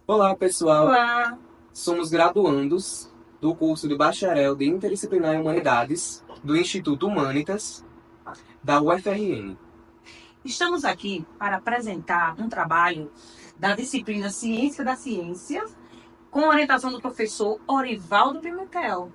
Olá, pessoal. Olá! Somos graduandos do curso de Bacharel de Interdisciplinar em Humanidades do Instituto Humanitas da UFRN. Estamos aqui para apresentar um trabalho da disciplina Ciência da Ciência, com orientação do professor Orivaldo Pimentel.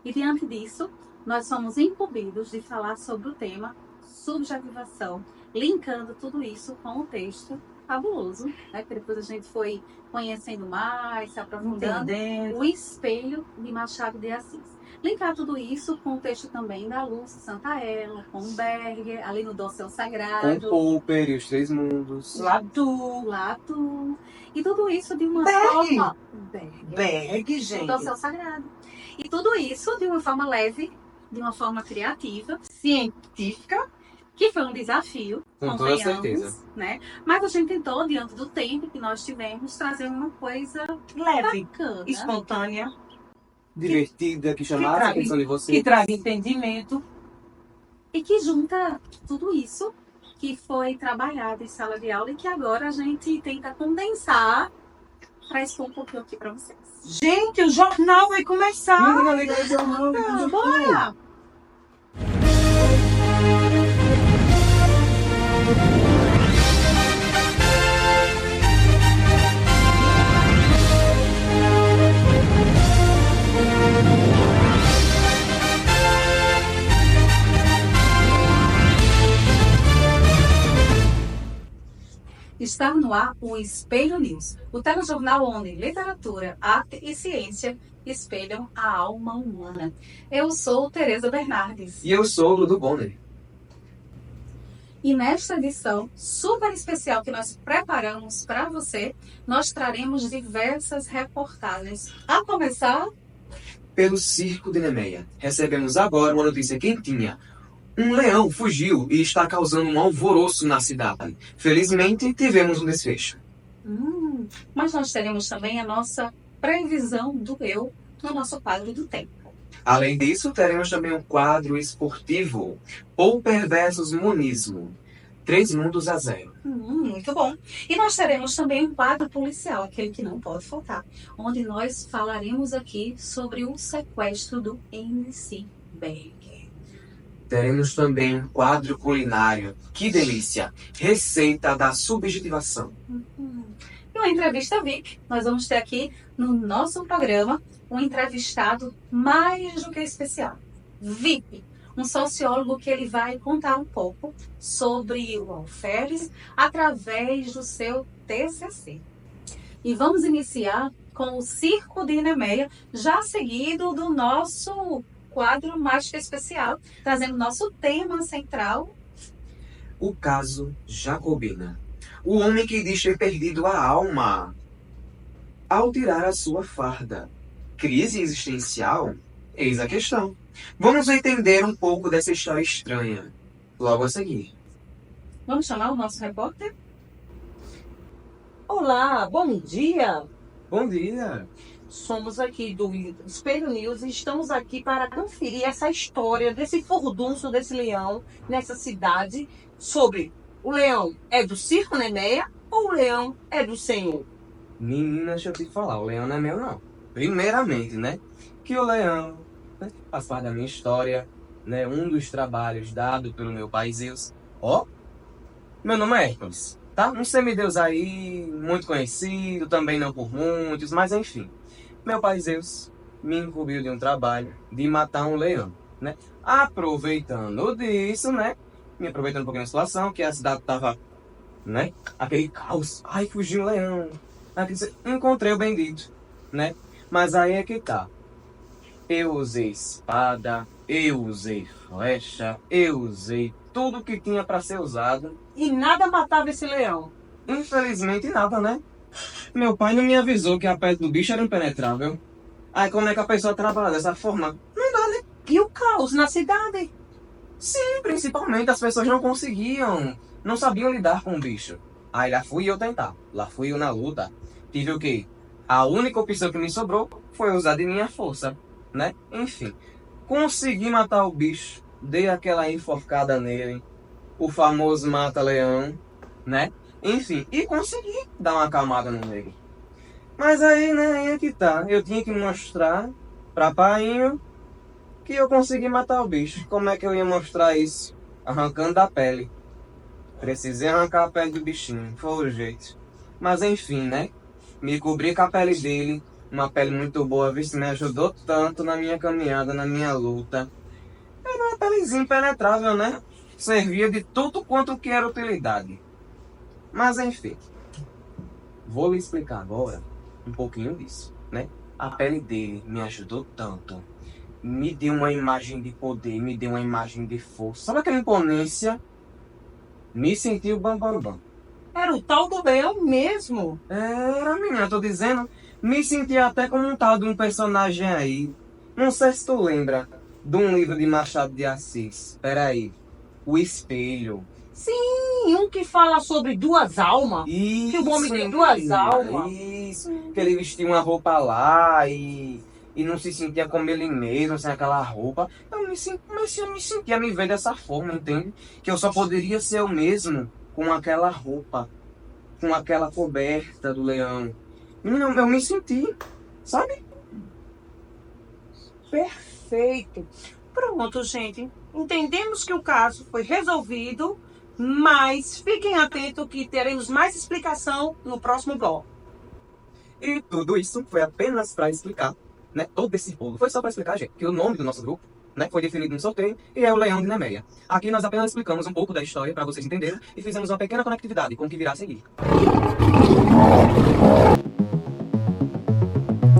E diante disso, nós somos incumbidos de falar sobre o tema subjetivação, linkando tudo isso com o texto fabuloso, né? Que depois a gente foi conhecendo mais, se aprofundando, o Espelho de Machado de Assis. Linkar tudo isso com o texto também da Lúcia Santaella, com o Berger, ali no Dossel Com Sagrado, Popper e os Três Mundos. Latu. E tudo isso de uma Berg. forma... Berg, O gente. Dossel Sagrado. E tudo isso de uma forma leve, de uma forma criativa, científica, que foi um desafio, Com toda convenhamos, certeza. né? Mas a gente tentou, diante do tempo que nós tivemos, trazer uma coisa Leve, bacana, espontânea, Divertida, que chamasse a atenção de que vocês. traga entendimento. e que junta tudo isso que foi trabalhado em sala de aula e que agora a gente tenta condensar para expor um pouquinho aqui para vocês. Gente, o jornal vai começar. Menina, liga aí, jornal. Bora! Está no ar o Espelho News, o telejornal onde literatura, arte e ciência espelham a alma humana. Eu sou Tereza Bernardes. E eu sou o Ludo Bonner. E nesta edição super especial que nós preparamos para você, nós traremos diversas reportagens. A começar Pelo Circo de Nemeia, recebemos agora uma notícia quentinha. Um leão fugiu e está causando um alvoroço na cidade. Felizmente, tivemos um desfecho. Mas nós teremos também a nossa previsão do eu no nosso quadro do tempo. Além disso, teremos também um quadro esportivo, Popper versus Monismo, 3 mundos a 0. Muito bom. E nós teremos também um quadro policial, aquele que não pode faltar, onde nós falaremos aqui sobre o sequestro do MC Berger. Teremos também um quadro culinário, que delícia, receita da subjetivação. E uma entrevista VIP. Nós vamos ter aqui no nosso programa um entrevistado mais do que especial. VIP. Um sociólogo que ele vai contar um pouco sobre o alferes através do seu TCC. E vamos iniciar com o Circo de Nemeia, já seguido do nosso quadro mais que especial, trazendo nosso tema central. O caso Jacobina. O homem que diz ter perdido a alma ao tirar a sua farda. Crise existencial? Eis a questão. Vamos entender um pouco dessa história estranha logo a seguir. Vamos chamar o nosso repórter? Olá, bom dia. Bom dia! Somos aqui do Espelho News e estamos aqui para conferir essa história desse furdunço desse leão nessa cidade sobre o leão é do Circo Nemeia ou o leão é do Senhor? Menina, deixa eu te falar, o leão não é meu não. Primeiramente, né, que o leão, né, faz parte da minha história, né, um dos trabalhos dado pelo meu pai Zeus. Ó, meu nome é Hércules, tá? Um semideus aí, muito conhecido, também não por muitos, mas enfim. Meu pai Zeus me incumbiu de um trabalho de matar um leão, né? Aproveitando disso, né, me aproveitando um pouquinho da situação, que a cidade tava, né, aquele caos. Ai, fugiu um leão. Encontrei o bendito, né? Mas aí é que tá. Eu usei espada, eu usei flecha, eu usei tudo que tinha pra ser usado. E nada matava esse leão. Infelizmente nada, né? Meu pai não me avisou que a pele do bicho era impenetrável. Aí como é que a pessoa trabalha dessa forma? E o caos na cidade? Sim, principalmente as pessoas não conseguiam, não sabiam lidar com o bicho. Aí lá fui eu tentar, lá fui eu na luta. Tive o quê? A única opção que me sobrou foi usar de minha força, né? Enfim, consegui matar o bicho, dei aquela enforcada nele, o famoso mata-leão, né? Enfim, e consegui dar uma acalmada no nego. Mas aí, né, aí é que tá. Eu tinha que mostrar pra painho que eu consegui matar o bicho. Como é que eu ia mostrar isso? Arrancando da pele. Precisei arrancar a pele do bichinho, foi o jeito. Mas enfim, né? Me cobri com a pele dele, uma pele muito boa, visto me ajudou tanto na minha caminhada, na minha luta. Era uma pelezinha impenetrável, né? Servia de tudo quanto que era utilidade. Mas enfim, vou lhe explicar agora um pouquinho disso, né? A pele dele me ajudou tanto. Me deu uma imagem de poder, me deu uma imagem de força. Sabe aquela imponência? Me senti o bam bam bam. Era o tal do leão mesmo. Era, menina, tô dizendo. Me senti até como um tal de um personagem aí. Não sei se tu lembra de um livro de Machado de Assis. Peraí. O Espelho. Sim, um que fala sobre duas almas. Isso, Que o homem tem duas menina, almas. Isso. Que ele vestia uma roupa lá e não se sentia como ele mesmo, sem aquela roupa. Comecei a me sentir, a me ver dessa forma, entende? Que eu só poderia ser eu mesmo com aquela roupa, com aquela coberta do leão. Menina, eu me senti, sabe? Perfeito. Pronto, gente. Entendemos que o caso foi resolvido, mas fiquem atentos que teremos mais explicação no próximo bloco. E tudo isso foi apenas para explicar, né? Todo esse rolo foi só para explicar, gente, que o nome do nosso grupo, né, foi definido no sorteio e é o Leão de Nemeia. Aqui nós apenas explicamos um pouco da história para vocês entenderem e fizemos uma pequena conectividade com o que virá a seguir.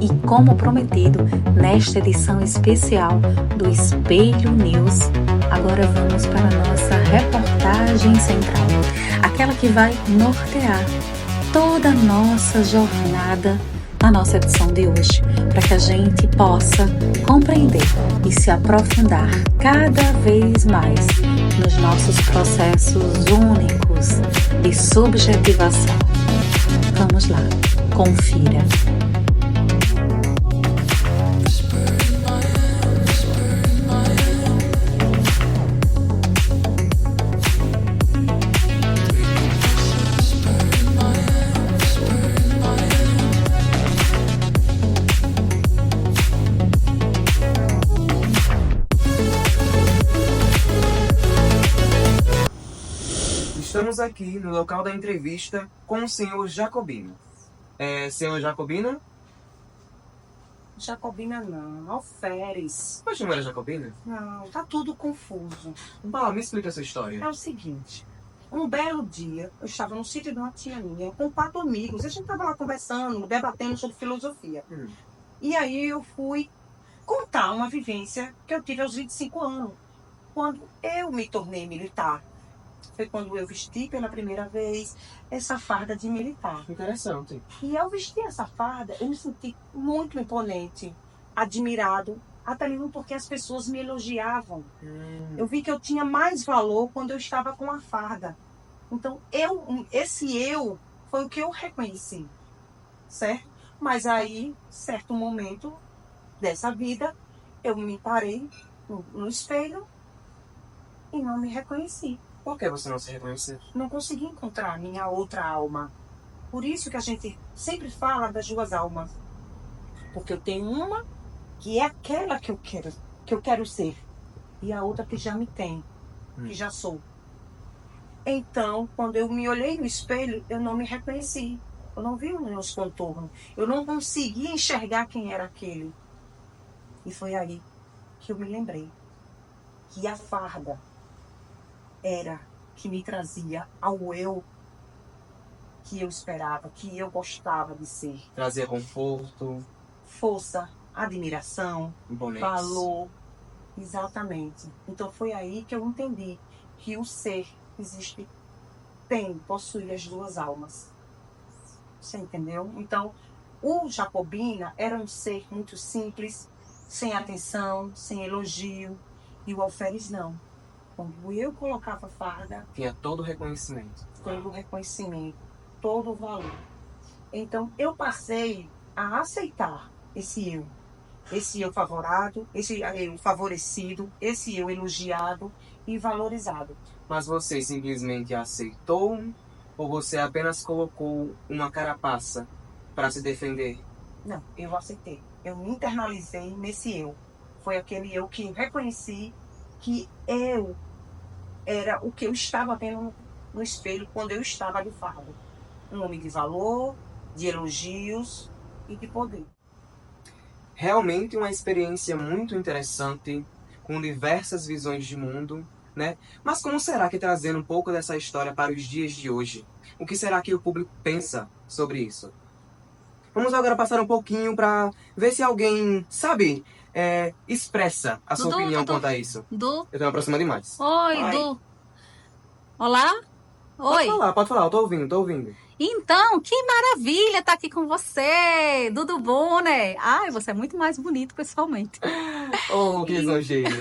E como prometido, nesta edição especial do Espelho News, agora vamos para a nossa reportagem central, aquela que vai nortear toda a nossa jornada na nossa edição de hoje, para que a gente possa compreender e se aprofundar cada vez mais nos nossos processos únicos de subjetivação. Vamos lá, confira. Estamos aqui no local da entrevista com o senhor Jacobino. Senhor Jacobino? Jacobina não, alferes. Poxa, não era Jacobino? Não, tá tudo confuso. Me explica a sua história. É o seguinte, um belo dia, eu estava no sítio de uma tia minha, com 4 amigos. A gente estava lá conversando, debatendo sobre filosofia. E aí eu fui contar uma vivência que eu tive aos 25 anos, quando eu me tornei militar. Foi quando eu vesti pela primeira vez essa farda de militar. Interessante. E ao vestir essa farda, eu me senti muito imponente, admirado, até mesmo porque as pessoas me elogiavam. Eu vi que eu tinha mais valor quando eu estava com a farda. Então, esse eu foi o que eu reconheci, certo? Mas aí, certo momento dessa vida, eu me parei no espelho e não me reconheci. Por que você não se reconheceu? Não consegui encontrar a minha outra alma. Por isso que a gente sempre fala das duas almas. Porque eu tenho uma que é aquela que eu quero ser. E a outra que já me tem, que já sou. Então, quando eu me olhei no espelho, eu não me reconheci. Eu não vi os meus contornos. Eu não consegui enxergar quem era aquele. E foi aí que eu me lembrei que a farda era que me trazia ao eu que eu esperava, que eu gostava de ser. Trazia conforto, Força, admiração, imponência. valor. Exatamente. Então foi aí que eu entendi que o ser existe, possui as duas almas. Você entendeu? Então, o Jacobina era um ser muito simples, sem atenção, sem elogio, e o alferes não. Quando eu colocava farda, Tinha todo o reconhecimento. todo o reconhecimento, todo o valor. Então, eu passei a aceitar esse eu favorável, esse eu favorecido, esse eu elogiado e valorizado. Mas você simplesmente aceitou ou você apenas colocou uma carapaça para se defender? Não, eu aceitei. Eu me internalizei nesse eu. Foi aquele eu que reconheci que eu era o que eu estava vendo no espelho quando eu estava de fardo. Um homem de valor, de elogios e de poder. Realmente uma experiência muito interessante, com diversas visões de mundo, né? Mas como será que trazendo um pouco dessa história para os dias de hoje, o que será que o público pensa sobre isso? Vamos agora passar um pouquinho para ver se alguém, sabe, expressa a sua opinião quanto a isso. Du, Eu tô me aproximando demais. oi, Oi. Du. Olá? Oi. Pode falar, eu tô ouvindo. Então, que maravilha estar aqui com você. Tudo bom, né? Ai, você é muito mais bonito pessoalmente. Oh, que exagero.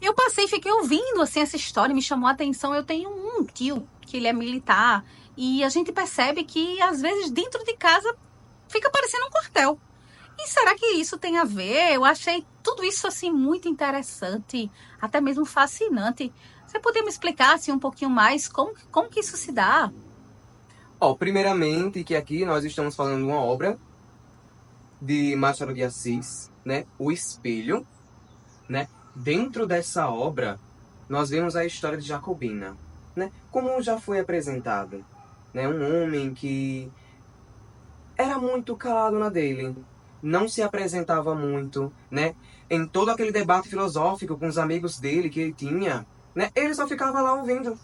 Eu passei, fiquei ouvindo assim essa história, me chamou a atenção. Eu tenho um tio que ele é militar e a gente percebe que às vezes dentro de casa fica parecendo um quartel. E será que isso tem a ver? Eu achei tudo isso assim muito interessante, até mesmo fascinante. Você poderia me explicar assim um pouquinho mais como que isso se dá? Primeiramente que aqui nós estamos falando de uma obra de Machado de Assis, né? O Espelho, né? Dentro dessa obra, nós vemos a história de Jacobina, né? Como já foi apresentado, né? Um homem que era muito calado na dele, não se apresentava muito, né? Em todo aquele debate filosófico com os amigos dele que ele tinha, né? Ele só ficava lá ouvindo,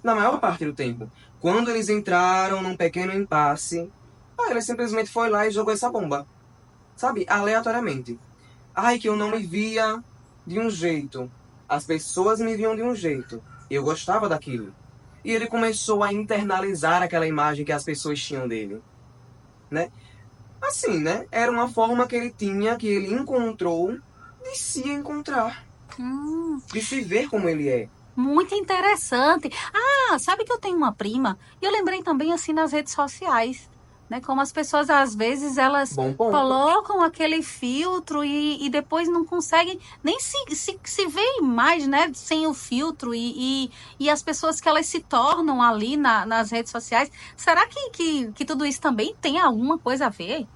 na maior parte do tempo. Quando eles entraram num pequeno impasse, ele simplesmente foi lá e jogou essa bomba, sabe? Aleatoriamente. Ai, que eu não me via de um jeito. As pessoas me viam de um jeito. Eu gostava daquilo. E ele começou a internalizar aquela imagem que as pessoas tinham dele, né? Assim, né? Era uma forma que ele tinha, que ele encontrou de se encontrar. De se ver como ele é. Muito interessante. Ah, sabe que eu tenho uma prima e eu lembrei também assim nas redes sociais, né? Como as pessoas às vezes elas Bom ponto. colocam aquele filtro e depois não conseguem nem se ver mais, né? Sem o filtro e as pessoas que elas se tornam ali nas redes sociais. Será que tudo isso também tem alguma coisa a ver?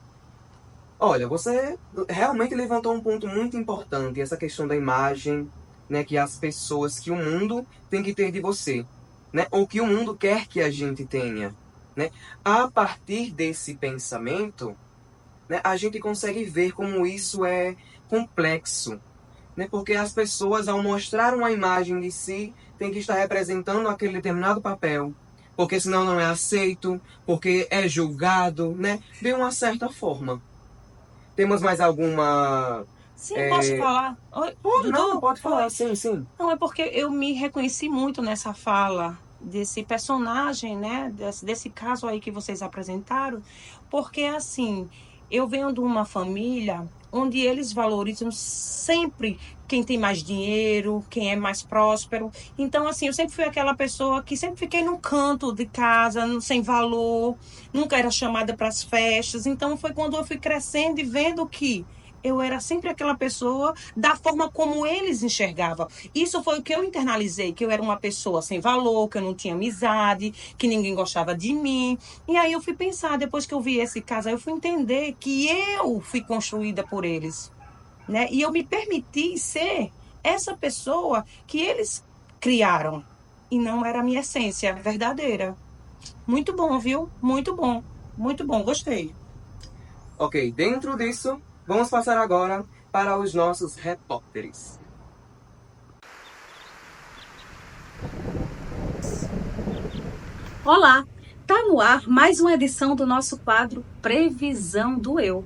Olha, você realmente levantou um ponto muito importante, essa questão da imagem, né, que as pessoas, que o mundo tem que ter de você, né, ou que o mundo quer que a gente tenha, né? A partir desse pensamento, né, a gente consegue ver como isso é complexo, né? Porque as pessoas, ao mostrar uma imagem de si, têm que estar representando aquele determinado papel, porque senão não é aceito, porque é julgado, né? De uma certa forma. Temos mais alguma... Sim, posso falar? Oi, Dudu? Não, pode falar, sim. Não, é porque eu me reconheci muito nessa fala desse personagem, né? Desse caso aí que vocês apresentaram. Porque, assim, eu venho de uma família onde eles valorizam sempre quem tem mais dinheiro, quem é mais próspero. Então, assim, eu sempre fui aquela pessoa que sempre fiquei no canto de casa, sem valor, nunca era chamada para as festas. Então, foi quando eu fui crescendo e vendo que eu era sempre aquela pessoa da forma como eles enxergavam. Isso foi o que eu internalizei, que eu era uma pessoa sem valor, que eu não tinha amizade, que ninguém gostava de mim. E aí eu fui pensar, depois que eu vi esse caso, eu fui entender que eu fui construída por eles, né? E eu me permiti ser essa pessoa que eles criaram. E não era a minha essência verdadeira. Muito bom, viu? Muito bom, gostei. Ok, dentro disso, vamos passar agora para os nossos repórteres. Olá, tá no ar mais uma edição do nosso quadro Previsão do Eu,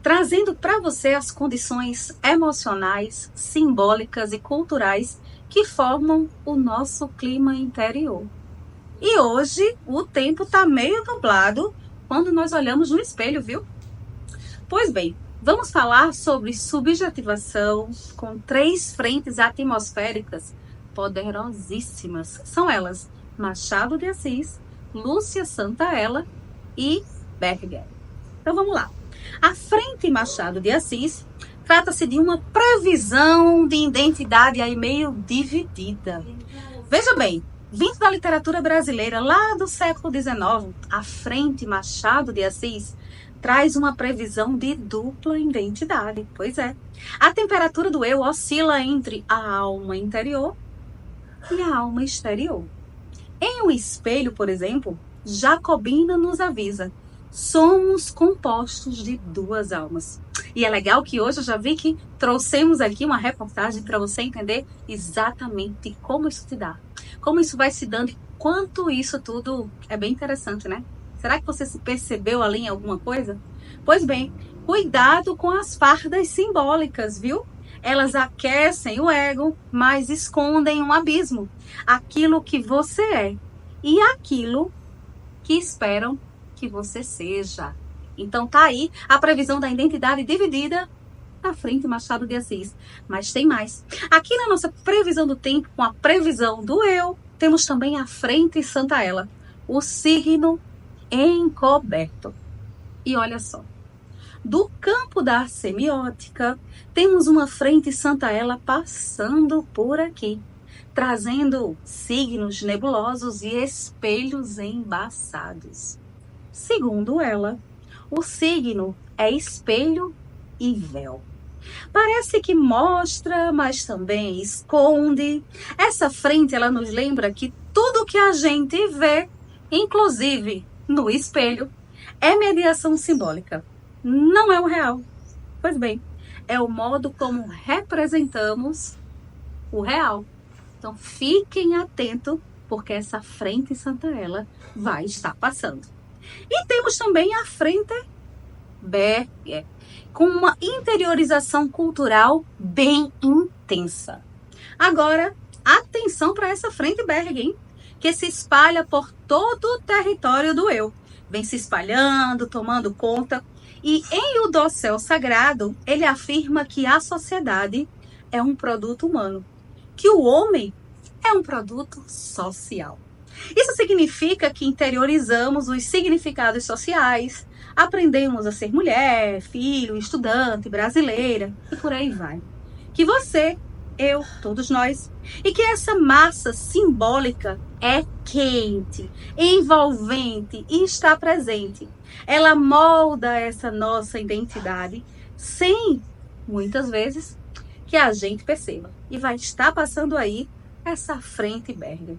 trazendo para você as condições emocionais, simbólicas e culturais que formam o nosso clima interior. E hoje o tempo tá meio nublado quando nós olhamos no espelho, viu? Pois bem, vamos falar sobre subjetivação com 3 frentes atmosféricas poderosíssimas. São elas Machado de Assis, Lúcia Santaella e Berger. Então vamos lá. A frente Machado de Assis trata-se de uma previsão de identidade aí meio dividida. Veja bem, vindo da literatura brasileira lá do século XIX, a frente Machado de Assis traz uma previsão de dupla identidade. Pois é. A temperatura do eu oscila entre a alma interior e a alma exterior. Em um espelho, por exemplo, Jacobina nos avisa: somos compostos de duas almas. E é legal que hoje eu já vi que trouxemos aqui uma reportagem para você entender exatamente como isso se dá, como isso vai se dando e quanto isso tudo é bem interessante, né? Será que você se percebeu ali em alguma coisa? Pois bem, cuidado com as fardas simbólicas, viu? Elas aquecem o ego, mas escondem um abismo. Aquilo que você é e aquilo que esperam que você seja. Então tá aí a previsão da identidade dividida na frente Machado de Assis. Mas tem mais. Aqui na nossa previsão do tempo, com a previsão do eu, temos também a frente Santa Ela, o signo encoberto. E olha só, do campo da semiótica, temos uma frente Santa Ela passando por aqui, trazendo signos nebulosos e espelhos embaçados. Segundo ela, o signo é espelho e véu. Parece que mostra, mas também esconde. Essa frente, ela nos lembra que tudo que a gente vê, inclusive no espelho, é mediação simbólica. Não é o real. Pois bem, é o modo como representamos o real. Então fiquem atentos, porque essa frente Santa Ela vai estar passando. E temos também a frente Berger, com uma interiorização cultural bem intensa. Agora, atenção para essa frente Berger, hein? Que se espalha por todo o território do eu. Vem se espalhando, tomando conta. E em O Dossel Sagrado, ele afirma que a sociedade é um produto humano, que o homem é um produto social. Isso significa que interiorizamos os significados sociais, aprendemos a ser mulher, filho, estudante, brasileira e por aí vai. Que você, eu, todos nós, e que essa massa simbólica é quente, envolvente e está presente. Ela molda essa nossa identidade sem, muitas vezes, que a gente perceba. E vai estar passando aí essa frente Berger.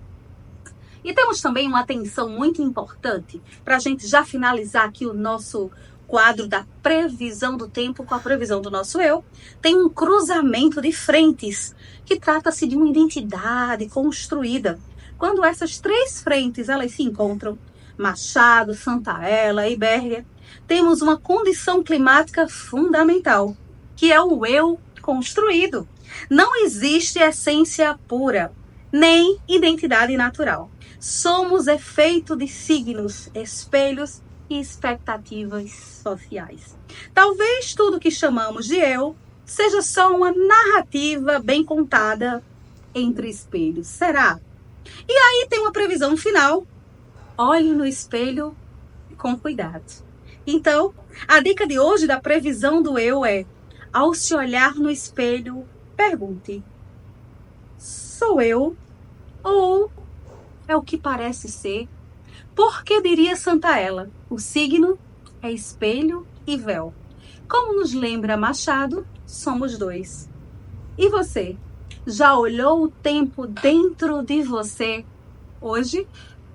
E temos também uma atenção muito importante para a gente já finalizar aqui o nosso quadro da previsão do tempo com a previsão do nosso eu. Tem um cruzamento de frentes que trata-se de uma identidade construída. Quando essas três frentes elas se encontram, Machado, Santa Ela e Berger, temos uma condição climática fundamental, que é o eu construído. Não existe essência pura, nem identidade natural. Somos efeito de signos, espelhos e expectativas sociais. Talvez tudo que chamamos de eu seja só uma narrativa bem contada entre espelhos. Será? E aí tem uma previsão final. Olhe no espelho com cuidado. Então, a dica de hoje da previsão do eu é: ao se olhar no espelho, pergunte: sou eu ou é o que parece ser? Porque diria Santa Ela, o signo é espelho e véu. Como nos lembra Machado, somos dois. E você, já olhou o tempo dentro de você? Hoje,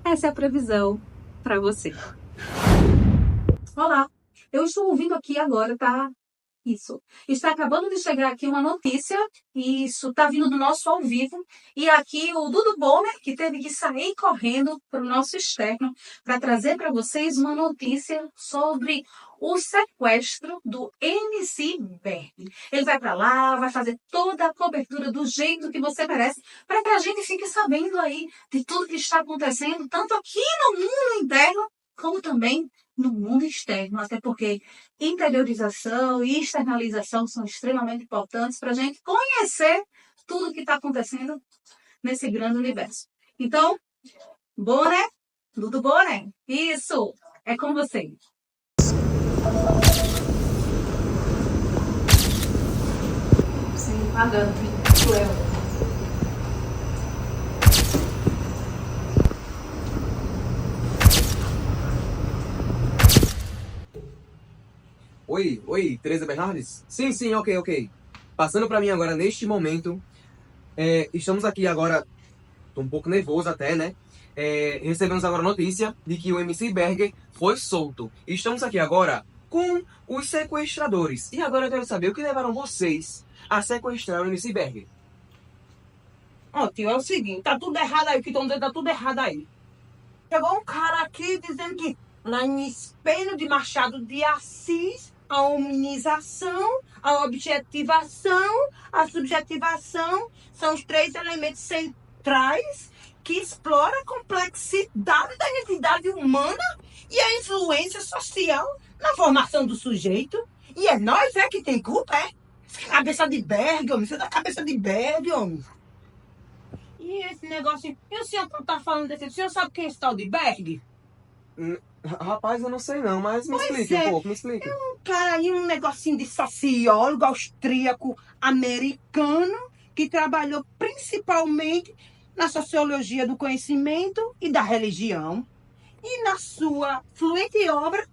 essa é a previsão para você. Olá, eu estou ouvindo aqui agora, tá? Isso. Está acabando de chegar aqui uma notícia, isso está vindo do nosso ao vivo, e aqui o Dudu Bomer, que teve que sair correndo para o nosso externo para trazer para vocês uma notícia sobre o sequestro do MC Berg. Ele vai para lá, vai fazer toda a cobertura do jeito que você merece, para que a gente fique sabendo aí de tudo que está acontecendo, tanto aqui no mundo interno, como também no mundo externo, até porque interiorização e externalização são extremamente importantes para a gente conhecer tudo que está acontecendo nesse grande universo. Então, Boné, Dudu Boné, isso, é com você. Sim, pagando, Léo. Oi, Tereza Bernardes? Sim, ok. Passando pra mim agora, neste momento, estamos aqui agora, tô um pouco nervoso até, né? Recebemos agora a notícia de que o MC Berger foi solto. Estamos aqui agora com os sequestradores. E agora eu quero saber o que levaram vocês a sequestrar o MC Berger. Ó, tio, é o seguinte, tá tudo errado aí, o que estão dizendo tá tudo errado aí. Chegou um cara aqui dizendo que lá em Espelho de Machado de Assis, a hominização, a objetivação, a subjetivação são os 3 elementos centrais que exploram a complexidade da identidade humana e a influência social na formação do sujeito. E é nós que tem culpa, é? Cabeça de Berg, homem, você da cabeça de Berg, homem. E esse negócio, e o senhor que tá falando desse, o senhor sabe quem é esse tal de Berg? Rapaz, eu não sei não, mas me explique um pouco, me explique. É um cara aí, um negocinho de sociólogo austríaco americano que trabalhou principalmente na sociologia do conhecimento e da religião. E na sua fluente obra,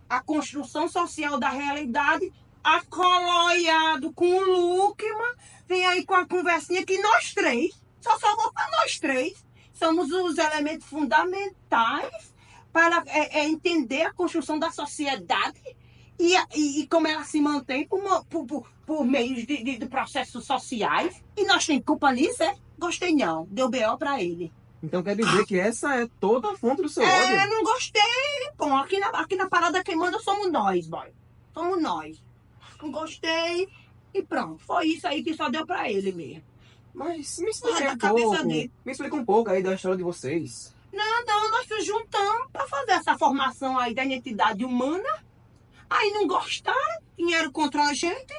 A Construção Social da Realidade, acoloiado com o Luckmann, vem aí com a conversinha que nós 3, só falou para nós 3, somos os elementos fundamentais para entender a construção da sociedade e como ela se mantém por meios de processos sociais. E nós temos culpa nisso, é? Gostei não, deu B.O. para ele. Então quer dizer que essa é toda a fonte do seu ódio? Não gostei. Bom, aqui na parada quem manda somos nós, boy. Somos nós. Não gostei e pronto. Foi isso aí que só deu para ele mesmo. Mas me explica um pouco. Me explica um pouco aí da história de vocês. Não, nós nos juntamos para fazer essa formação aí da identidade humana. Aí não gostaram, dinheiro contra a gente.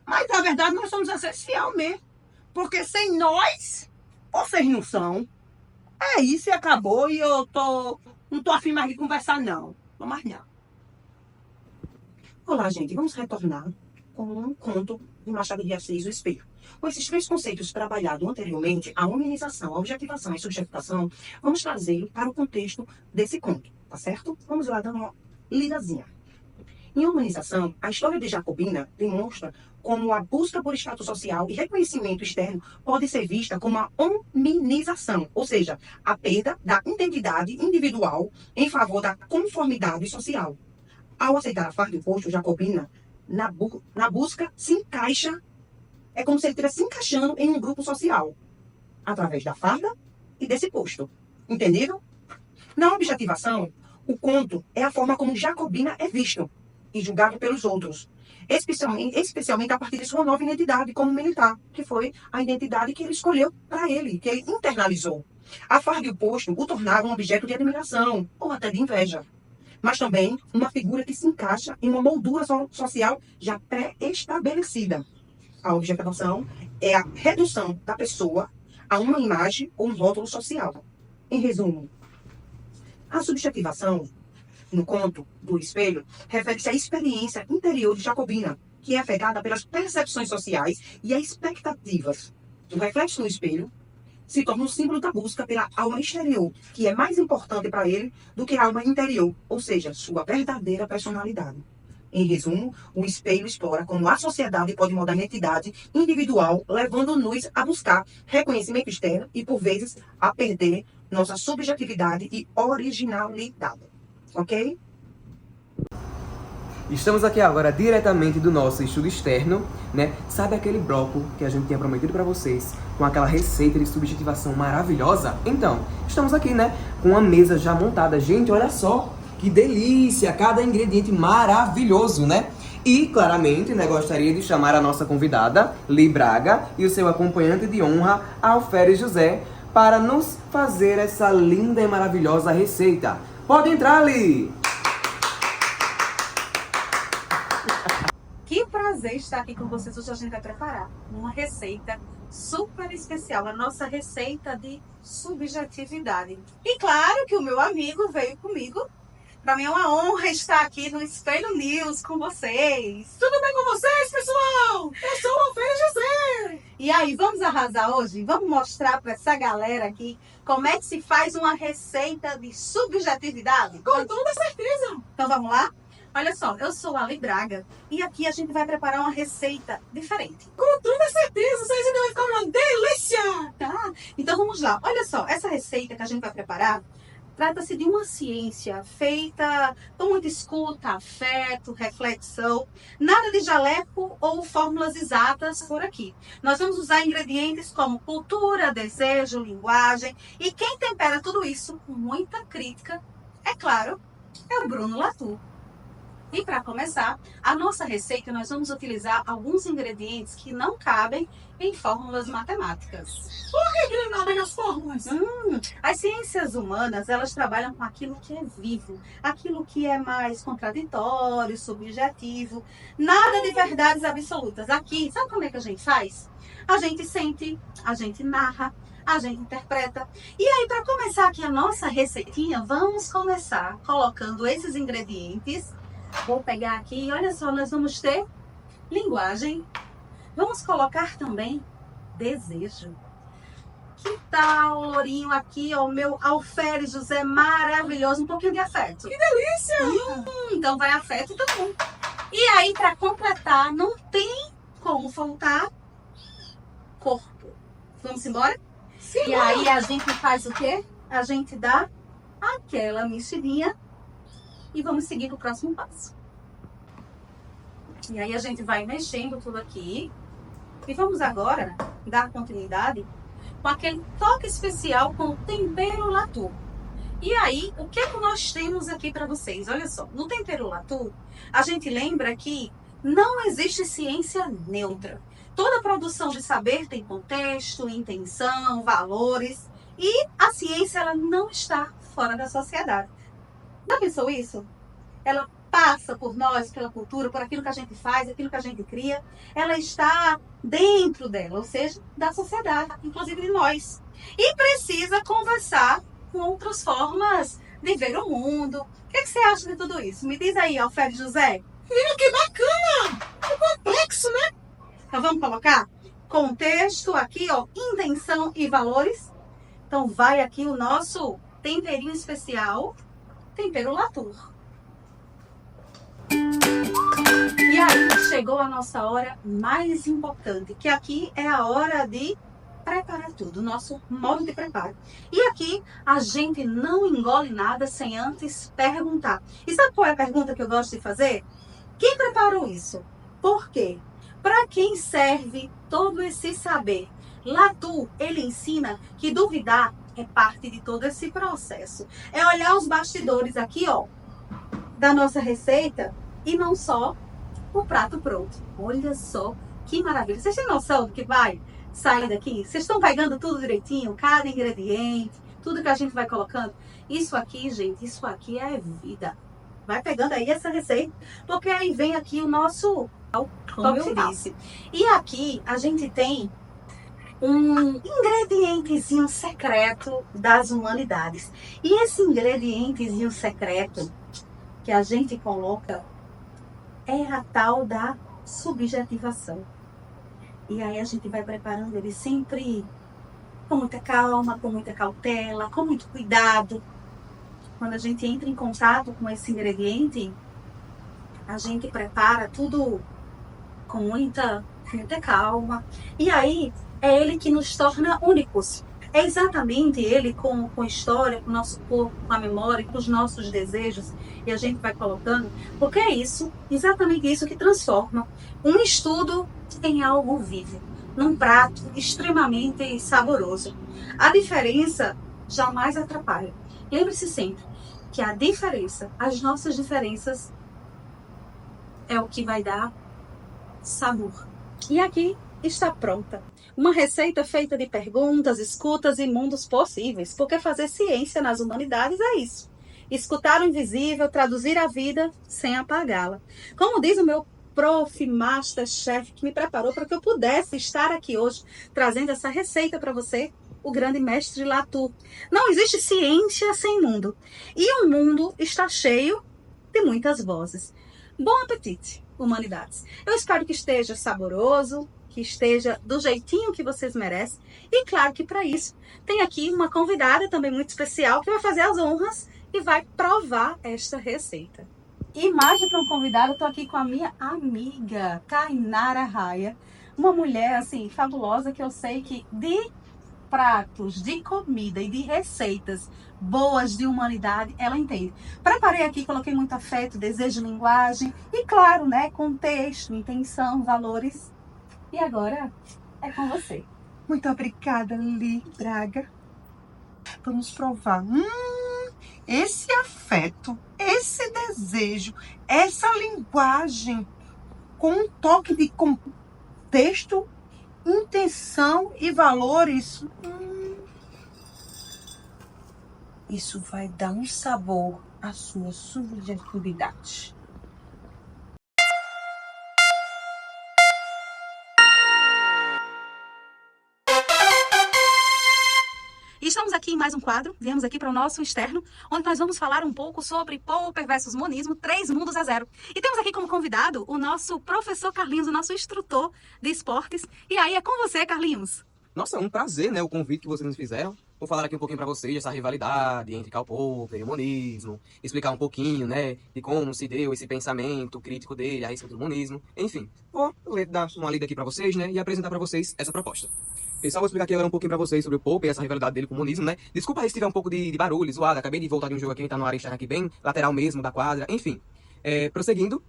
Mas na verdade nós somos essencial mesmo. Porque sem nós, vocês não são. É isso e acabou. E eu não tô afim mais de conversar não. Não mais não. Olá, gente. Vamos retornar com um conto de Machado de Assis, O Espelho. Com esses 3 conceitos trabalhados anteriormente, a hominização, a objetivação e a subjetivação, vamos trazê-lo para o contexto desse conto, tá certo? Vamos lá dando uma lidazinha. Em humanização, a história de Jacobina demonstra como a busca por status social e reconhecimento externo pode ser vista como a hominização, ou seja, a perda da identidade individual em favor da conformidade social. Ao aceitar a farda e o posto, Jacobina, na busca, se encaixa. É como se ele estivesse se encaixando em um grupo social, através da farda e desse posto. Entendido? Na objetivação, o conto é a forma como Jacobina é visto e julgado pelos outros, especialmente a partir de sua nova identidade como militar, que foi a identidade que ele escolheu para ele, que ele internalizou. A farda e o posto o tornaram um objeto de admiração ou até de inveja, mas também uma figura que se encaixa em uma moldura social já pré-estabelecida. A objetivação é a redução da pessoa a uma imagem ou um rótulo social. Em resumo, a subjetivação, no conto do Espelho, refere-se à experiência interior de Jacobina, que é afetada pelas percepções sociais e as expectativas. O reflexo no espelho se torna um símbolo da busca pela alma exterior, que é mais importante para ele do que a alma interior, ou seja, sua verdadeira personalidade. Em resumo, o espelho explora como a sociedade pode mudar a identidade individual, levando-nos a buscar reconhecimento externo e, por vezes, a perder nossa subjetividade e originalidade. Ok? Estamos aqui agora diretamente do nosso estudo externo, né? Sabe aquele bloco que a gente tinha prometido para vocês, com aquela receita de subjetivação maravilhosa? Então, estamos aqui, né? Com a mesa já montada. Gente, olha só! Que delícia! Cada ingrediente maravilhoso, né? E, claramente, né, gostaria de chamar a nossa convidada, Li Braga, e o seu acompanhante de honra, Alferes José, para nos fazer essa linda e maravilhosa receita. Pode entrar, Li! Que prazer estar aqui com vocês. Hoje a gente vai preparar uma receita super especial, a nossa receita de subjetividade. E claro que o meu amigo veio comigo. Para mim é uma honra estar aqui no Espelho News com vocês. Tudo bem com vocês, pessoal? Eu sou o Alferes José. E aí, vamos arrasar hoje? Vamos mostrar para essa galera aqui como é que se faz uma receita de subjetividade? Com toda certeza. Então vamos lá? Olha só, eu sou a Ali Braga e aqui a gente vai preparar uma receita diferente. Com toda certeza, essa receita vai ficar uma delícia! Tá? Então vamos lá. Olha só, essa receita que a gente vai preparar trata-se de uma ciência feita com muita escuta, afeto, reflexão. Nada de jaleco ou fórmulas exatas por aqui. Nós vamos usar ingredientes como cultura, desejo, linguagem. E quem tempera tudo isso com muita crítica, é claro, é o Bruno Latour. E para começar, a nossa receita nós vamos utilizar alguns ingredientes que não cabem em fórmulas matemáticas. Por que não cabem as fórmulas? As ciências humanas, elas trabalham com aquilo que é vivo, aquilo que é mais contraditório, subjetivo, nada de verdades absolutas. Aqui, sabe como é que a gente faz? A gente sente, a gente narra, a gente interpreta. E aí, para começar aqui a nossa receitinha, vamos começar colocando esses ingredientes. Vou pegar aqui, olha só, nós vamos ter linguagem. Vamos colocar também desejo. Que tal, lourinho, aqui, ó, o meu alferes José maravilhoso, um pouquinho de afeto. Que delícia! Então vai afeto também. E aí, para completar, não tem como faltar corpo. Vamos embora? Sim, E aí a gente faz o quê? A gente dá aquela mexidinha e vamos seguir para o próximo passo. E aí a gente vai mexendo tudo aqui. E vamos agora dar continuidade com aquele toque especial com o tempero Latour. E aí, o que é que nós temos aqui para vocês? Olha só, no tempero Latour, a gente lembra que não existe ciência neutra. Toda produção de saber tem contexto, intenção, valores. E a ciência, ela não está fora da sociedade. Já pensou isso? Ela passa por nós, pela cultura, por aquilo que a gente faz, aquilo que a gente cria. Ela está dentro dela, ou seja, da sociedade, inclusive de nós. E precisa conversar com outras formas de ver o mundo. O que você acha de tudo isso? Me diz aí, Alfredo José. Menina, que bacana! É complexo, né? Então vamos colocar contexto aqui, ó, intenção e valores. Então vai aqui o nosso temperinho especial, tempero Latour. E aí chegou a nossa hora mais importante, que aqui é a hora de preparar tudo, o nosso modo de preparo. E aqui a gente não engole nada sem antes perguntar. E sabe qual é a pergunta que eu gosto de fazer? Quem preparou isso? Por quê? Para quem serve todo esse saber? Latour, ele ensina que duvidar é parte de todo esse processo. É olhar os bastidores aqui, ó, da nossa receita e não só o prato pronto. Olha só que maravilha. Vocês têm noção do que vai sair daqui? Vocês estão pegando tudo direitinho? Cada ingrediente, tudo que a gente vai colocando. Isso aqui, gente, isso aqui é vida. Vai pegando aí essa receita, porque aí vem aqui o nosso como eu disse. E aqui a gente tem um ingredientezinho secreto das humanidades. E esse ingredientezinho secreto que a gente coloca é a tal da subjetivação. E aí a gente vai preparando ele sempre com muita calma, com muita cautela, com muito cuidado. Quando a gente entra em contato com esse ingrediente, a gente prepara tudo com muita calma. E aí é ele que nos torna únicos. É exatamente ele com a história, com o nosso corpo, com a memória, com os nossos desejos. E a gente vai colocando, porque é isso, exatamente isso que transforma um estudo em algo vivo, num prato extremamente saboroso. A diferença jamais atrapalha. Lembre-se sempre que a diferença, as nossas diferenças, é o que vai dar sabor. E aqui está pronta. Uma receita feita de perguntas, escutas e mundos possíveis. Porque fazer ciência nas humanidades é isso. Escutar o invisível, traduzir a vida sem apagá-la. Como diz o meu prof, masterchef, que me preparou para que eu pudesse estar aqui hoje, trazendo essa receita para você, o grande mestre Latour. Não existe ciência sem mundo. E o mundo está cheio de muitas vozes. Bom apetite, humanidades. Eu espero que esteja saboroso, que esteja do jeitinho que vocês merecem. E claro que para isso tem aqui uma convidada também muito especial que vai fazer as honras e vai provar esta receita. E mais do que um convidado, eu tô aqui com a minha amiga, Kainara Raia. Uma mulher, assim, fabulosa, que eu sei que de pratos, de comida e de receitas boas de humanidade, ela entende. Preparei aqui, coloquei muito afeto, desejo, linguagem e, claro, né, contexto, intenção, valores. E agora é com você. Muito obrigada, Li Braga. Vamos provar. Esse afeto, esse desejo, essa linguagem com um toque de contexto, intenção e valores. Isso vai dar um sabor à sua subjetividade. E estamos aqui em mais um quadro, viemos aqui para o nosso externo, onde nós vamos falar um pouco sobre Popper versus monismo, 3 mundos a 0. E temos aqui como convidado o nosso professor Carlinhos, o nosso instrutor de esportes. E aí, é com você, Carlinhos. Nossa, é um prazer, né, o convite que vocês nos fizeram. Vou falar aqui um pouquinho para vocês dessa rivalidade entre Karl Popper e o monismo, explicar um pouquinho, né, de como se deu esse pensamento crítico dele a respeito do monismo. Enfim, vou dar uma lida aqui para vocês, né, e apresentar para vocês essa proposta. Pessoal, vou explicar aqui agora um pouquinho pra vocês sobre o Popper e essa rivalidade dele com o monismo, né? Desculpa aí se tiver um pouco de barulho, zoado. Acabei de voltar de um jogo aqui, tá no área externa aqui, bem lateral mesmo da quadra. Enfim, prosseguindo,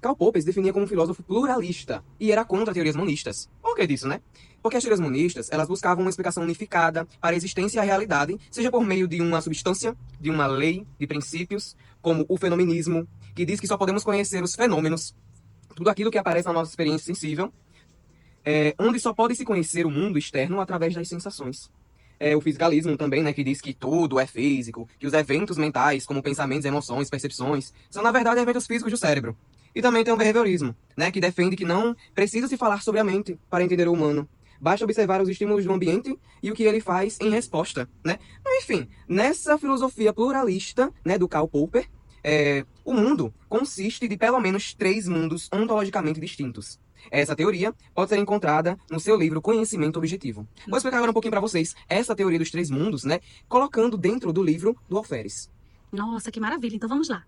Karl Popper se definia como um filósofo pluralista e era contra teorias monistas. Por que disso, né? Porque as teorias monistas, elas buscavam uma explicação unificada para a existência e a realidade, seja por meio de uma substância, de uma lei, de princípios, como o fenomenismo, que diz que só podemos conhecer os fenômenos, tudo aquilo que aparece na nossa experiência sensível, onde só pode se conhecer o mundo externo através das sensações. O fisicalismo também, né, que diz que tudo é físico, que os eventos mentais, como pensamentos, emoções, percepções, são na verdade eventos físicos do cérebro. E também tem o behaviorismo, né, que defende que não precisa se falar sobre a mente para entender o humano. Basta observar os estímulos do ambiente e o que ele faz em resposta, né? Enfim, nessa filosofia pluralista, né, do Karl Popper, o mundo consiste de pelo menos 3 mundos ontologicamente distintos. Essa teoria pode ser encontrada no seu livro Conhecimento Objetivo. Vou explicar agora um pouquinho para vocês essa teoria dos 3 mundos, né? Colocando dentro do livro do Alferes. Nossa, que maravilha. Então vamos lá.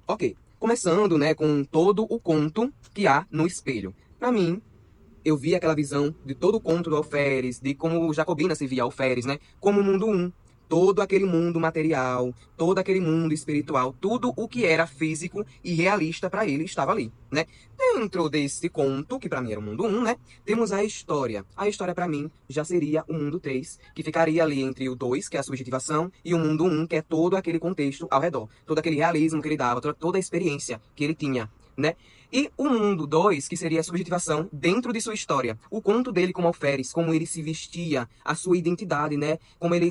Ok. Começando, né, com todo o conto que há no espelho. Para mim, eu vi aquela visão de todo o conto do Alferes, de como Jacobina se via Alferes, né? Como o mundo 1. Todo aquele mundo material, todo aquele mundo espiritual, tudo o que era físico e realista para ele estava ali, né? Dentro desse conto, que para mim era o mundo 1, né? Temos a história. A história para mim já seria o mundo 3, que ficaria ali entre o 2, que é a subjetivação, e o mundo 1, que é todo aquele contexto ao redor. Todo aquele realismo que ele dava, toda a experiência que ele tinha, né? E o mundo 2, que seria a subjetivação dentro de sua história. O conto dele como Alferes, como ele se vestia, a sua identidade, né? Como ele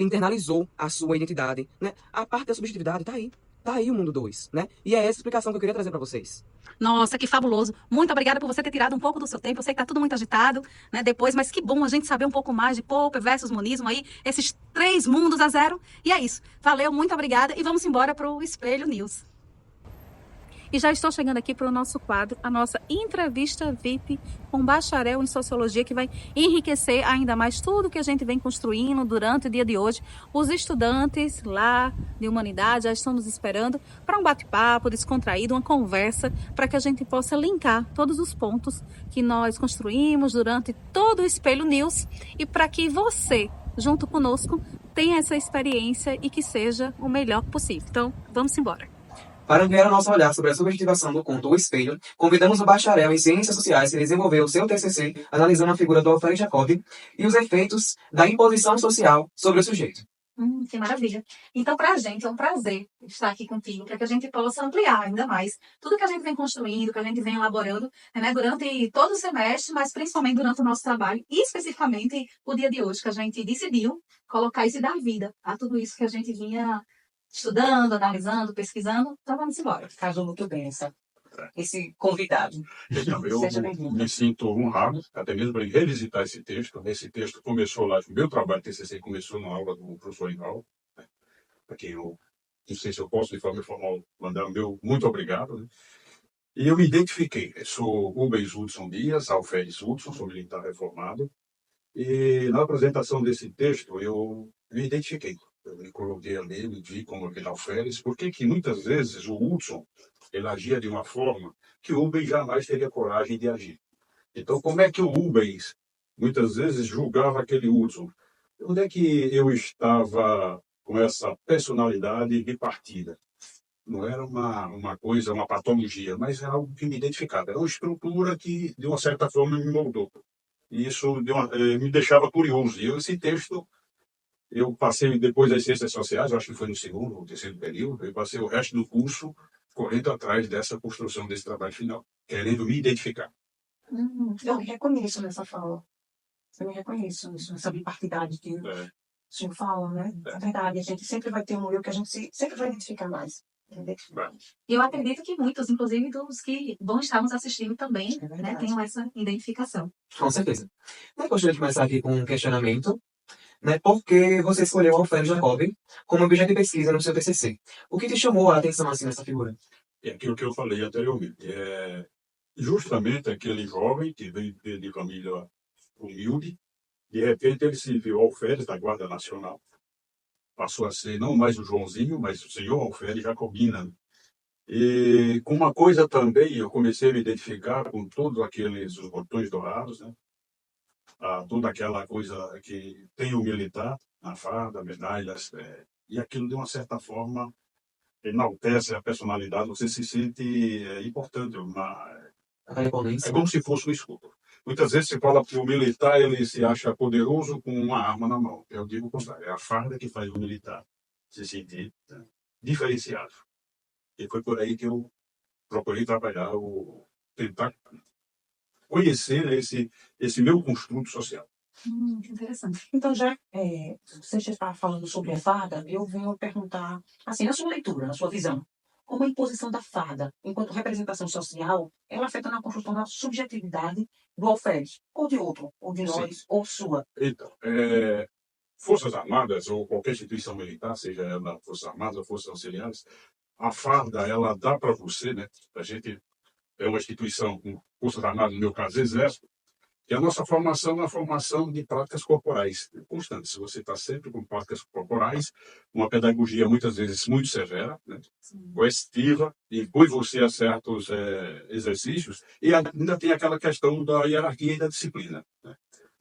internalizou a sua identidade, né? A parte da subjetividade tá aí. Tá aí o mundo 2, né? E é essa explicação que eu queria trazer para vocês. Nossa, que fabuloso. Muito obrigada por você ter tirado um pouco do seu tempo. Eu sei que tá tudo muito agitado, né, depois, mas que bom a gente saber um pouco mais de Popper versus monismo aí, esses 3 mundos a 0. E é isso. Valeu, muito obrigada e vamos embora pro Espelho News. E já estou chegando aqui para o nosso quadro, a nossa entrevista VIP com bacharel em Sociologia, que vai enriquecer ainda mais tudo que a gente vem construindo durante o dia de hoje. Os estudantes lá de Humanidade já estão nos esperando para um bate-papo descontraído, uma conversa, para que a gente possa linkar todos os pontos que nós construímos durante todo o Espelho News e para que você, junto conosco, tenha essa experiência e que seja o melhor possível. Então, vamos embora. Para ampliar o nosso olhar sobre a subjetivação do conto O Espelho, convidamos o bacharel em Ciências Sociais que desenvolveu o seu TCC analisando a figura do Alferes Jacob e os efeitos da imposição social sobre o sujeito. Que maravilha. Então, para a gente é um prazer estar aqui contigo, para que a gente possa ampliar ainda mais tudo que a gente vem construindo, que a gente vem elaborando, né, durante todo o semestre, mas principalmente durante o nosso trabalho, e especificamente o dia de hoje, que a gente decidiu colocar e dar vida a tudo isso que a gente vinha estudando, analisando, pesquisando. Então, vamos embora. Casou muito bem esse convidado. Então, eu Seja bem-vindo. me sinto honrado, até mesmo para revisitar esse texto. Esse texto começou lá, o meu trabalho de TCC começou na aula do professor Ival, né? Para quem eu não sei se eu posso, de forma informal, mandar o meu muito obrigado. Né? E eu me identifiquei. Eu sou Rubens Hudson Dias, Alferes Hudson, sou militar reformado. E na apresentação desse texto, eu me identifiquei. Eu me coloquei ali, me vi como aquele alferes, porque que muitas vezes o Hudson, ele agia de uma forma que o Rubens jamais teria coragem de agir. Então, como é que o Rubens, muitas vezes, julgava aquele Hudson? Onde é que eu estava com essa personalidade bipartida? Não era uma coisa, uma patologia, mas era algo que me identificava. Era uma estrutura que, de uma certa forma, me moldou. E isso me deixava curioso. E esse texto, eu passei depois das ciências sociais, eu acho que foi no segundo ou terceiro período, eu passei o resto do curso correndo atrás dessa construção desse trabalho final, querendo me identificar. Eu me reconheço nessa fala. Eu me reconheço nisso, nessa bipartidade que o É, senhor fala, né? É verdade, a gente sempre vai ter um eu que a gente sempre vai identificar mais. Entendeu? E eu acredito que muitos, inclusive dos que vão estar nos assistindo também, É né, verdade. tenham essa identificação. Com certeza. Eu gostaria de começar aqui com um questionamento, né? Por que você escolheu Alfredo Jacob como objeto de pesquisa no seu TCC? O que te chamou a atenção assim nessa figura? é aquilo que eu falei anteriormente. É justamente aquele jovem que veio de família humilde, de repente ele se viu alferes da Guarda Nacional. Passou a ser não mais o Joãozinho, mas o senhor alferes Jacobina. E com uma coisa também, eu comecei a me identificar com todos aqueles os botões dourados, né? Toda aquela coisa que tem o militar, a farda, medalhas, e aquilo de uma certa forma enaltece a personalidade, você se sente importante, A imponência, é né? como se fosse um escudo. Muitas vezes se fala que o militar ele se acha poderoso com uma arma na mão. Eu digo o contrário, é a farda que faz o militar se sentir diferenciado. E foi por aí que eu procurei trabalhar, tentar conhecer, né, esse meu construto social. Que interessante. Então, você já está falando sobre a farda, eu venho perguntar, assim, na sua leitura, na sua visão, como a imposição da farda, enquanto representação social, ela afeta na construção da subjetividade do alferes, ou de outro, ou de Sim. nós, ou sua. Então, Forças Armadas ou qualquer instituição militar, seja ela Forças Armadas ou Forças Auxiliares, a farda, ela dá para você, né? A gente é uma instituição com Forças Armadas, no meu caso, Exército, e a nossa formação é uma formação de práticas corporais constantes. Você está sempre com práticas corporais, uma pedagogia muitas vezes muito severa, né? Coercitiva, impõe você a certos exercícios, e ainda tem aquela questão da hierarquia e da disciplina, né?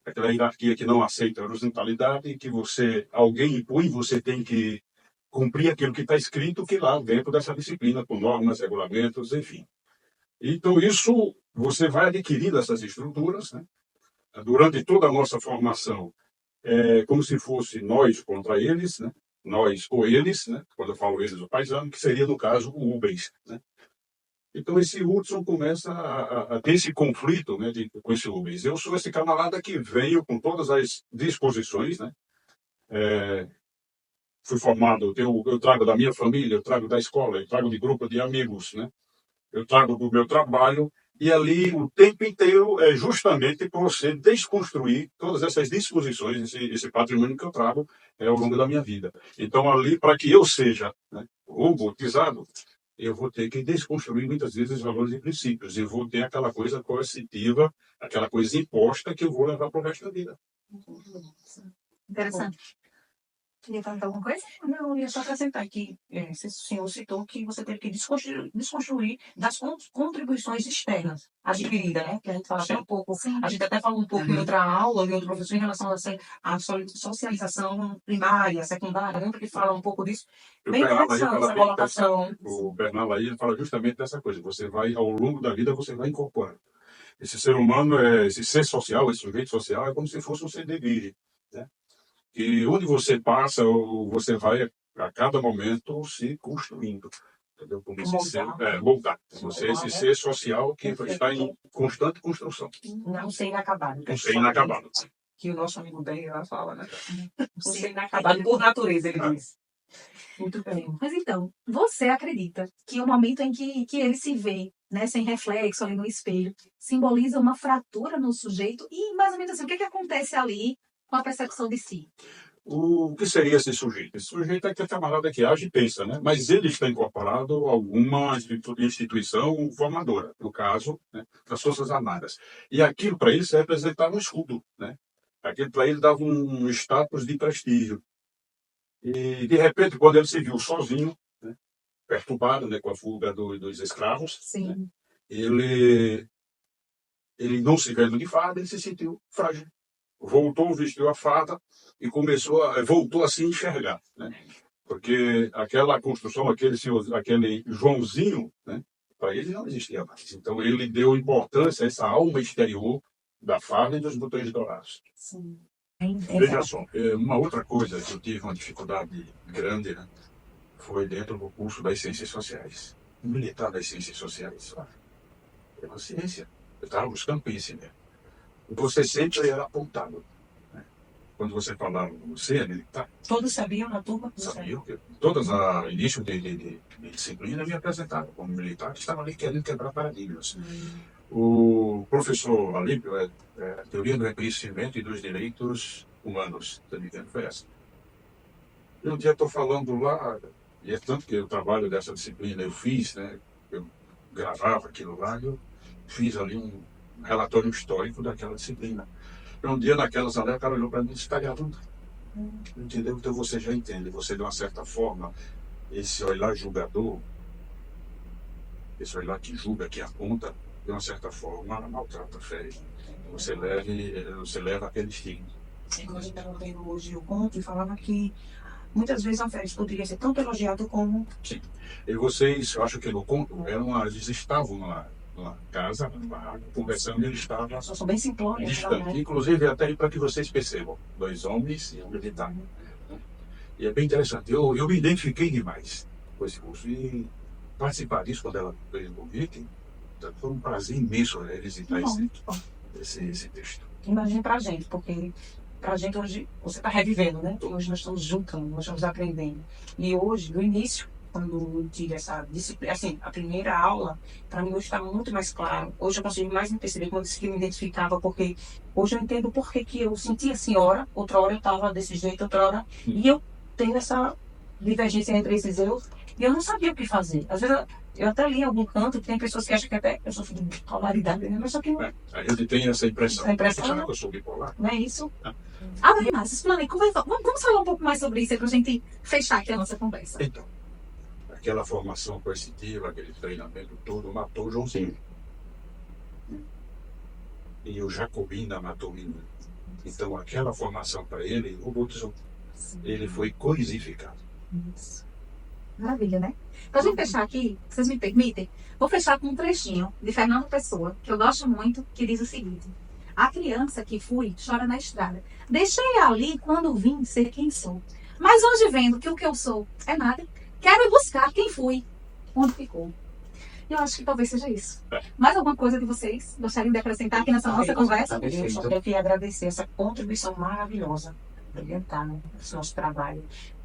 Aquela hierarquia que não aceita a horizontalidade, que alguém impõe, você tem que cumprir aquilo que está escrito, que lá dentro dessa disciplina, com normas, regulamentos, enfim. Então, isso, você vai adquirindo essas estruturas, né? Durante toda a nossa formação, como se fosse nós contra eles, né? Nós ou eles, né? Quando eu falo eles, o paisano, que seria, no caso, o Rubens, né? Então, esse Hudson começa a ter esse conflito, né, com esse Rubens. Eu sou esse camarada que veio com todas as disposições, né? Fui formado, eu trago da minha família, eu trago da escola, eu trago de grupo de amigos, né? Eu trago do meu trabalho, e ali o tempo inteiro é justamente para você desconstruir todas essas disposições, esse patrimônio que eu trago ao longo da minha vida. Então, ali, para que eu seja, né, robotizado, eu vou ter que desconstruir muitas vezes valores e princípios. Eu vou ter aquela coisa coercitiva, aquela coisa imposta que eu vou levar para o resto da vida. Interessante. Queria perguntar alguma coisa? Não, eu ia só acrescentar que o senhor citou que você teve que desconstruir das contribuições externas adquiridas, né? Que a gente fala até um pouco, a gente até falou um pouco em outra aula, em outro professor, em relação à socialização primária, secundária, lembra que fala um pouco disso? Bem interessante essa colocação. O Bernal aí fala justamente dessa coisa. Você vai, ao longo da vida, você vai incorporando. Esse ser humano, esse ser social, esse sujeito social, é como se fosse um ser de virgem, né? E onde você passa, você vai a cada momento se construindo, entendeu? Como esse ser, moldar. Você é esse ser social que está em constante construção. Não ser inacabado. Um ser inacabado. Que o nosso amigo Ben lá fala, né? Um ser inacabado por natureza, ele diz. Muito bem. Mas então, você acredita que o momento em que ele se vê, né, sem reflexo ali no espelho, simboliza uma fratura no sujeito? E mais ou menos assim, o que acontece ali com a percepção de si? O que seria esse sujeito? Esse sujeito é aquele camarada que age e pensa, né? Mas ele está incorporado a alguma instituição formadora, no caso, né, das Forças Armadas. E aquilo para ele se representava um escudo, né? Aquilo para ele dava um status de prestígio. E, de repente, quando ele se viu sozinho, né, perturbado, né, com a fuga dos escravos, Sim. ele não se vendo de farda, ele se sentiu frágil. Voltou, vestiu a farda e voltou a se enxergar, né? Porque aquela construção, aquele Joãozinho, né, para ele não existia mais. Então ele deu importância a essa alma exterior da farda e dos botões dourados. Sim. Veja só, uma outra coisa que eu tive uma dificuldade grande, né, foi dentro do curso das ciências sociais. O militar das ciências sociais, é uma ciência. Eu estava buscando conhecimento. Você sempre era apontado. Né? Quando você falava com você, é militar, Todos sabiam na turma? sabia que todas a início de disciplina me apresentaram como militar, que estava ali querendo quebrar paradigmas. O professor Alípio, Teoria do Reconhecimento e dos Direitos Humanos, se não me engano, foi essa. E um dia estou falando lá, e é tanto que o trabalho dessa disciplina eu fiz, né? Eu gravava aquilo lá, eu fiz ali um relatório histórico daquela disciplina. E um dia naquela sala, o cara olhou para mim e disse: está gravando? Entendeu? Então você já entende. Você, de uma certa forma, esse olhar julgador, esse olhar que julga, que aponta, de uma certa forma, maltrata, fere. Você leva aquele estigma. Quando a gente estava vendo hoje o conto, e falava que muitas vezes a Félix poderia ser tanto elogiado como... Sim. E vocês, eu acho que no conto, eles estavam numa casa, numa barraca, conversando, e eles estavam São bem simplórias, distante. né? Inclusive, até para que vocês percebam, 2 homens e um militar. E é bem interessante. Eu me identifiquei demais com esse curso. E participar disso, quando ela fez o convite, foi um prazer imenso, né, visitar esse texto. Imagina pra gente, porque pra gente hoje, você tá revivendo, né? Hoje nós estamos juntando, nós estamos aprendendo. E hoje, no início, quando eu tive essa disciplina, assim, a primeira aula, para mim hoje está muito mais claro. Hoje eu consigo mais me perceber quando eu me identificava, porque hoje eu entendo por que eu sentia assim, outra hora eu estava desse jeito, outra hora. E eu tenho essa divergência entre esses eu, e eu não sabia o que fazer. Às vezes eu até li em algum canto, tem pessoas que acham que até eu sofro de bipolaridade, né? Mas só que não é. A gente tem essa impressão. Essa impressão, Será que eu sou bipolar? Não é isso. Mas explane, vamos falar um pouco mais sobre isso para a gente fechar aqui a nossa conversa. Então, aquela formação coercitiva, aquele treinamento todo, matou o Joãozinho. E o Jacobina matou o menino. Então, aquela formação para ele, robotizou. Ele foi coisificado. Maravilha, né? Pra gente fechar aqui, vocês me permitem? Vou fechar com um trechinho de Fernando Pessoa, que eu gosto muito, que diz o seguinte: a criança que fui chora na estrada. Deixei ali quando vim ser quem sou. Mas hoje vendo que o que eu sou é nada, quero buscar quem fui, onde ficou. Eu acho que talvez seja isso. Mais alguma coisa que vocês gostariam de acrescentar aqui nessa nossa conversa? Eu só queria agradecer essa contribuição maravilhosa, brilhantar, né? Esse nosso trabalho.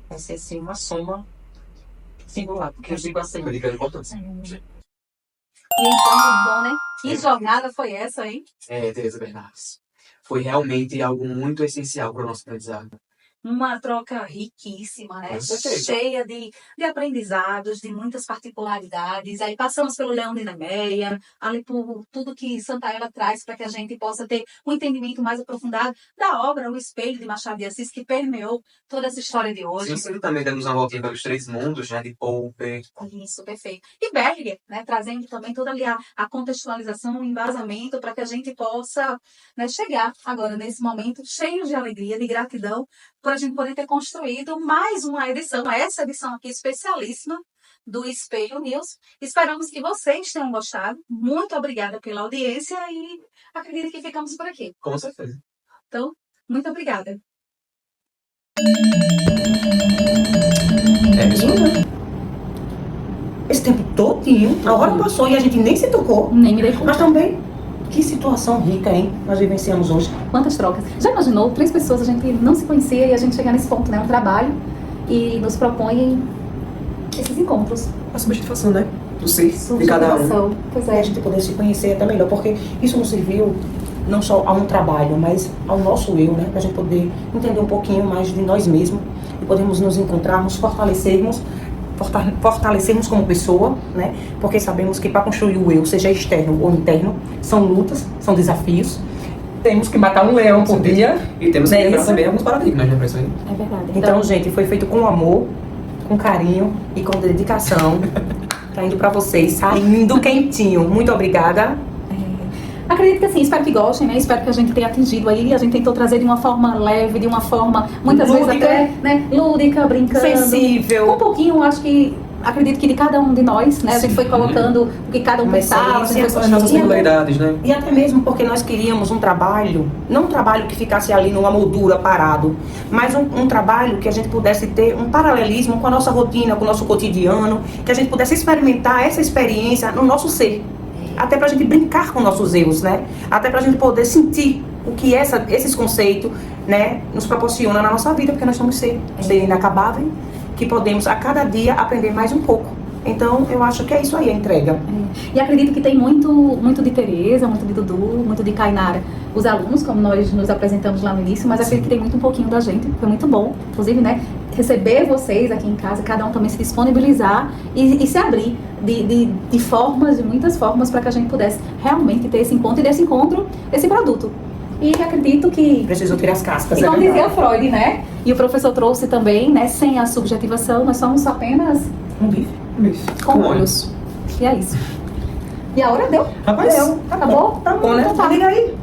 Vai ser assim uma soma singular, porque eu digo assim. Eu digo a importância. E então, bom, né? Que jornada foi essa, hein? Tereza Bernardes. Foi realmente algo muito essencial para o nosso aprendizado. Uma troca riquíssima, né? Com certeza. Cheia de aprendizados, de muitas particularidades. Aí passamos pelo Leão de Nemeia, ali por tudo que Santa Ela traz para que a gente possa ter um entendimento mais aprofundado da obra O Espelho de Machado de Assis, que permeou toda essa história de hoje. Sim, também demos uma voltinha pelos 3 mundos, né? De Popper. Isso, perfeito. E Berger, né, trazendo também toda ali a contextualização, o embasamento para que a gente possa, né, chegar agora nesse momento cheio de alegria, de gratidão, por a gente poder ter construído mais uma edição, essa edição aqui especialíssima do Espelho News. Esperamos que vocês tenham gostado. Muito obrigada pela audiência e acredito que ficamos por aqui. Com certeza. Então, muito obrigada. É isso mesmo. Esse tempo todinho, a hora passou e a gente nem se tocou. Nem me dei conta. Mas também, que situação rica, hein? Nós vivenciamos hoje. Quantas trocas. Já imaginou? 3 pessoas, a gente não se conhecia e a gente chegar nesse ponto, né? Um trabalho e nos propõe esses encontros. A substituição, né? Do ser de cada um. Pois E a é. gente poder se conhecer até melhor, porque isso nos serviu não só a um trabalho, mas ao nosso eu, né? Pra gente poder entender um pouquinho mais de nós mesmos e podermos nos encontrarmos, fortalecermos como pessoa, né? Porque sabemos que para construir o eu, seja externo ou interno, são lutas, são desafios. temos que matar um leão por dia. E temos que Não é quebrar isso? também alguns paradigmas, né, professor? É verdade. Então, gente, foi feito com amor, com carinho e com dedicação. Tá indo pra vocês, saindo quentinho. Muito obrigada. Acredito que assim, espero que gostem, né? Espero que a gente tenha atingido aí. A gente tentou trazer de uma forma leve, de uma forma, muitas vezes Lúdica. até, né? Lúdica, brincando. Sensível. Um pouquinho, acho que, acredito que de cada um de nós, né? A gente foi colocando o que cada um Uma pensava, a gente essência, foi As nossas E até- singularidades, né? E até mesmo porque nós queríamos um trabalho, não um trabalho que ficasse ali numa moldura parado, mas um trabalho que a gente pudesse ter um paralelismo com a nossa rotina, com o nosso cotidiano, que a gente pudesse experimentar essa experiência no nosso ser. Até pra gente brincar com nossos erros, né? Até pra gente poder sentir o que esses conceitos, né, nos proporcionam na nossa vida, porque nós somos ser inacabável, que podemos a cada dia aprender mais um pouco. Então, eu acho que é isso aí, a entrega. E acredito que tem muito de Tereza, muito de Dudu, muito de Kainara, os alunos, como nós nos apresentamos lá no início, mas acredito que tem muito um pouquinho da gente, foi muito bom, inclusive, né, receber vocês aqui em casa, cada um também se disponibilizar e se abrir de formas, de muitas formas, para que a gente pudesse realmente ter esse encontro e desse encontro, esse produto. E acredito que... Precisou tirar as cascas, E é como verdade. dizia Freud, né? E o professor trouxe também, né? Sem a subjetivação, nós somos apenas Um bife. com olhos. E é isso. E a hora deu? Rapaz, Deu. Acabou? Tá bom, né? Então tá. Liga aí.